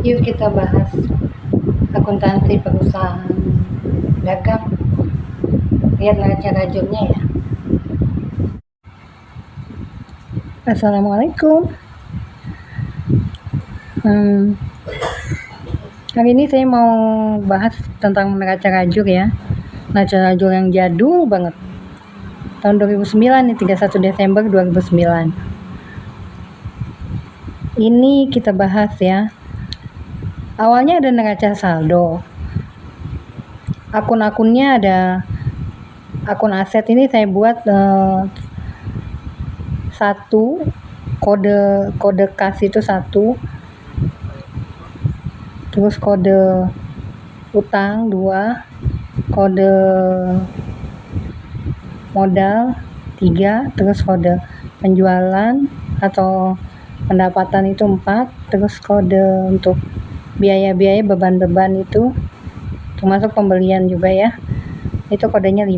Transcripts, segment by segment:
Yuk kita bahas akuntansi perusahaan dagang. Lihat neraca rajurnya ya. Assalamualaikum. Hari ini saya mau bahas tentang neraca rajur ya. Neraca rajur yang jadul banget. Tahun 2009 nih, 31 Desember 2009. Ini kita bahas ya. Awalnya ada neraca saldo. Akun-akunnya ada akun aset ini saya buat satu, kode kas itu 1, terus kode utang 2, kode modal 3, terus kode penjualan atau pendapatan itu 4, terus kode untuk biaya-biaya beban-beban itu termasuk pembelian juga ya, itu kodenya 5.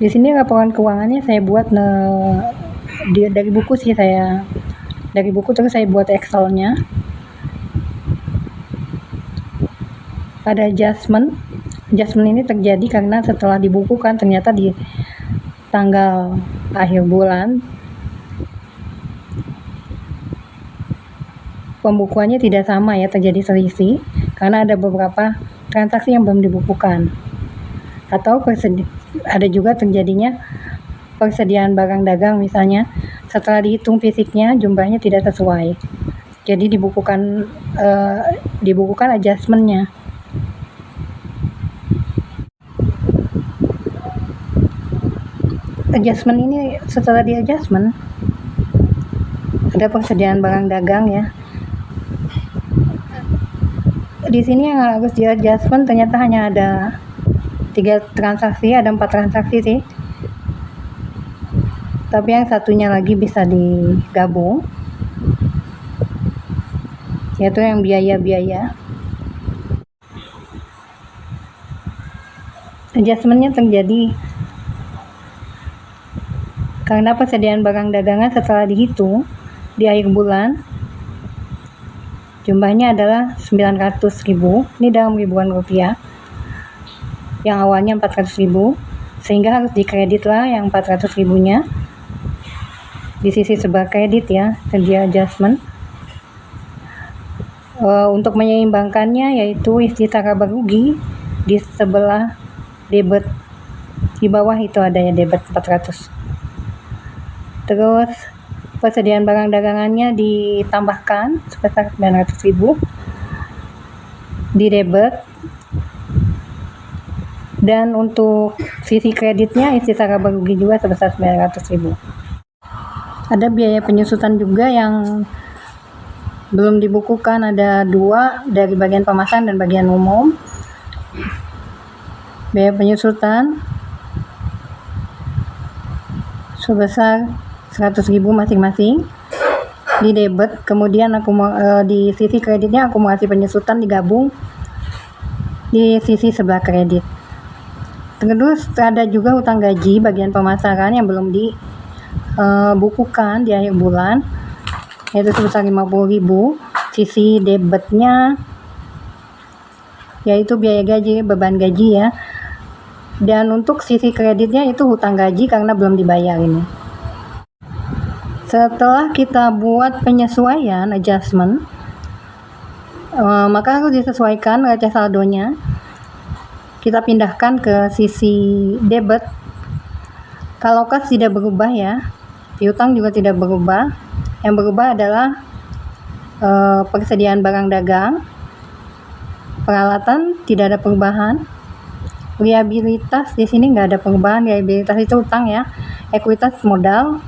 Di sini laporan keuangannya saya buat dari buku sih, dari buku terus saya buat Excelnya. Ada adjustment ini terjadi karena setelah dibukukan ternyata di tanggal akhir bulan pembukuannya tidak sama ya, terjadi selisih karena ada beberapa transaksi yang belum dibukukan, atau ada juga terjadinya persediaan barang dagang misalnya setelah dihitung fisiknya jumlahnya tidak sesuai, jadi dibukukan adjustmentnya. Adjustment ini setelah di adjustment ada persediaan barang dagang ya. Di sini yang harus di adjustment ternyata hanya ada 3 transaksi, ada 4 transaksi sih. Tapi yang satunya lagi bisa digabung, yaitu yang biaya-biaya. Adjustmentnya terjadi karena persediaan barang dagangan setelah dihitung di akhir bulan jumlahnya adalah 900.000, ini dalam ribuan rupiah, yang awalnya 400.000, sehingga harus dikredit lah yang 400.000-nya di sisi sebelah kredit ya, terjadi adjustment. Untuk menyeimbangkannya yaitu istirahat laba rugi di sebelah debit, di bawah itu ada ya debit 400. Terus persediaan barang dagangannya ditambahkan sebesar 900.000 di debit, dan untuk sisi kreditnya istirahat laba rugi juga sebesar 900.000. Ada biaya penyusutan juga yang belum dibukukan, ada 2 dari bagian pemasaran dan bagian umum. Biaya penyusutan sebesar 100.000 masing-masing di debit, kemudian di sisi kreditnya akumulasi penyusutan digabung di sisi sebelah kredit. Terus ada juga utang gaji bagian pemasaran yang belum dibukukan di akhir bulan, yaitu sebesar 50.000. Sisi debitnya yaitu biaya gaji, beban gaji ya, dan untuk sisi kreditnya itu hutang gaji karena belum dibayar ini. Setelah kita buat penyesuaian adjustment, maka harus disesuaikan neraca saldonya. Kita pindahkan ke sisi debit. Kalau kas tidak berubah ya, piutang juga tidak berubah. Yang berubah adalah persediaan barang dagang, peralatan tidak ada perubahan, liabilitas di sini nggak ada perubahan. Liabilitas itu utang ya, ekuitas modal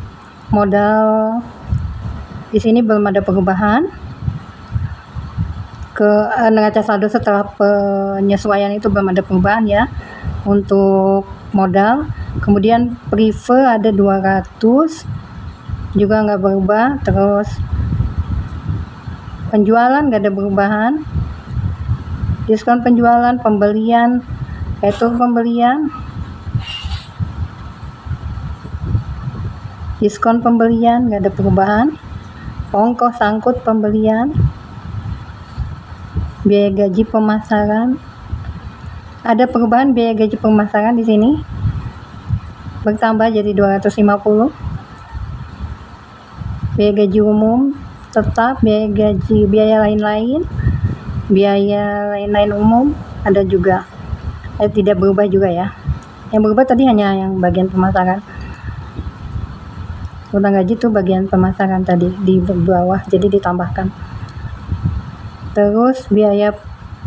di sini belum ada perubahan. Ke neraca saldo setelah penyesuaian itu belum ada perubahan ya untuk modal. Kemudian prive ada 200 juga nggak berubah. Terus penjualan nggak ada perubahan. Diskon penjualan, pembelian, retur pembelian, Diskon pembelian nggak ada perubahan. Ongkos angkut pembelian, biaya gaji pemasaran. Ada perubahan biaya gaji pemasaran di sini. Bertambah jadi 250. Biaya gaji umum tetap, biaya lain-lain umum ada juga. Tidak berubah juga ya. Yang berubah tadi hanya yang bagian pemasaran. Utang gaji itu bagian pemasaran tadi di bawah, jadi ditambahkan. Terus biaya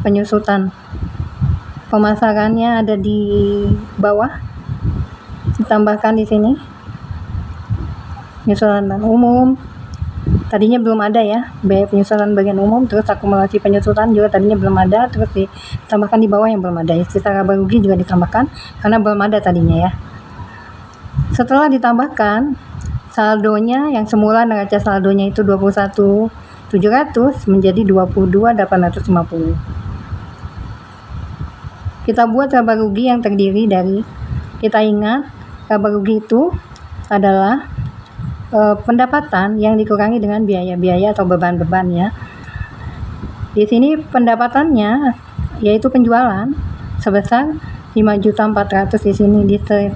penyusutan pemasarannya ada di bawah, ditambahkan di sini. Penyusutan umum tadinya belum ada ya, biaya penyusutan bagian umum, terus akumulasi penyusutan juga tadinya belum ada, terus ditambahkan di bawah yang belum ada. Sisa laba rugi juga ditambahkan karena belum ada tadinya ya. Setelah ditambahkan, saldonya yang semula neraca saldonya itu 21.700 menjadi 22.850. Kita buat laba rugi yang terdiri dari, kita ingat laba rugi itu adalah pendapatan yang dikurangi dengan biaya-biaya atau beban-beban ya. Di sini pendapatannya yaitu penjualan sebesar 5.400.000 di sini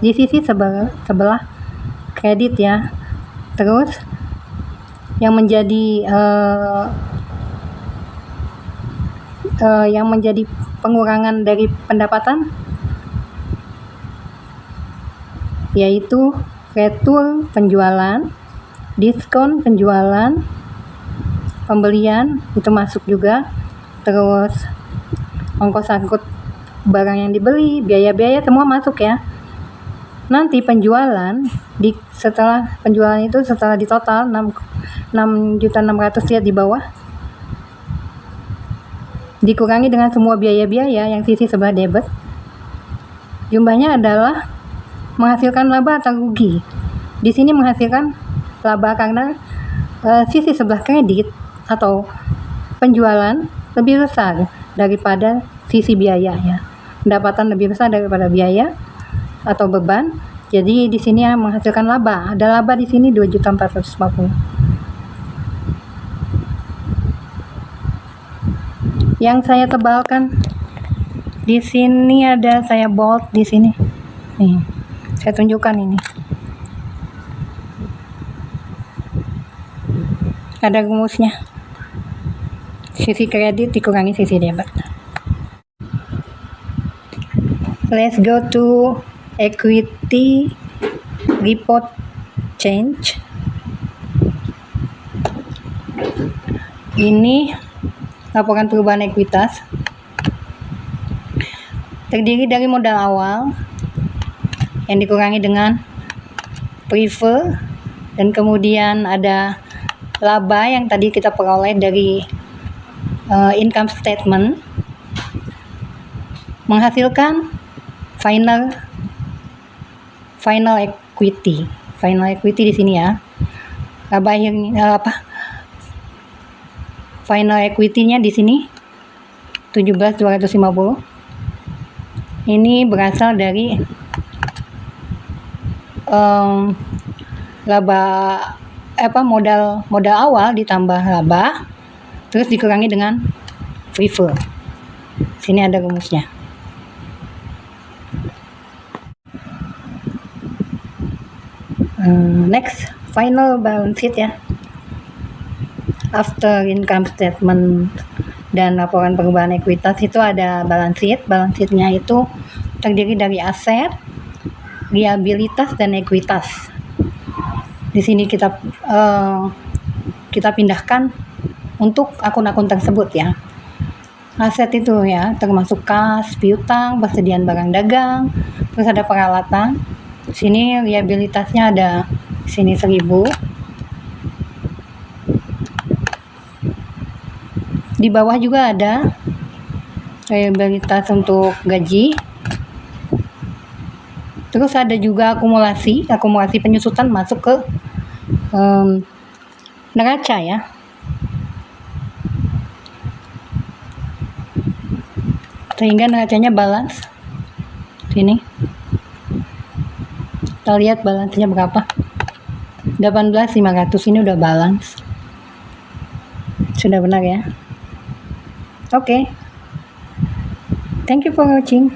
di sisi sebelah kredit ya. Terus yang menjadi pengurangan dari pendapatan yaitu retur penjualan, diskon penjualan, pembelian itu masuk juga, terus ongkos angkut barang yang dibeli, biaya-biaya semua masuk ya. Nanti penjualan setelah penjualan itu setelah ditotal 6.600.000 lihat di bawah, dikurangi dengan semua biaya-biaya yang sisi sebelah debit, jumlahnya adalah menghasilkan laba atau rugi. Di sini menghasilkan laba karena sisi sebelah kredit atau penjualan lebih besar daripada sisi biaya ya. Pendapatan lebih besar daripada biaya atau beban. Jadi di sini menghasilkan laba. Ada laba di sini 2.450. Yang saya tebalkan di sini ada, saya bold di sini. Nih, saya tunjukkan ini. Ada rumusnya. Sisi kredit dikurangi sisi debit. Let's go to equity report change. Ini laporan perubahan ekuitas. Terdiri dari modal awal yang dikurangi dengan prefer, dan kemudian ada laba yang tadi kita peroleh dari income statement, menghasilkan final equity. Final equity di sini ya. Laba akhirnya final equity-nya di sini 17.250. Ini berasal dari modal awal ditambah laba terus dikurangi dengan prefer. Sini ada rumusnya. Next, final balance sheet ya. After income statement dan laporan perubahan ekuitas itu ada balance sheet. Balance sheet-nya itu terdiri dari aset, liabilitas, dan ekuitas. Di sini kita pindahkan untuk akun-akun tersebut ya. Aset itu ya termasuk kas, piutang, persediaan barang dagang, terus ada peralatan. Sini liabilitasnya ada sini 1.000. Di bawah juga ada liabilitas untuk gaji. Terus ada juga akumulasi penyusutan masuk ke neraca ya. Sehingga neracanya balance. Sini. Kita lihat balance-nya berapa. 18.500 ini udah balance. Sudah benar ya? Oke. Thank you for watching.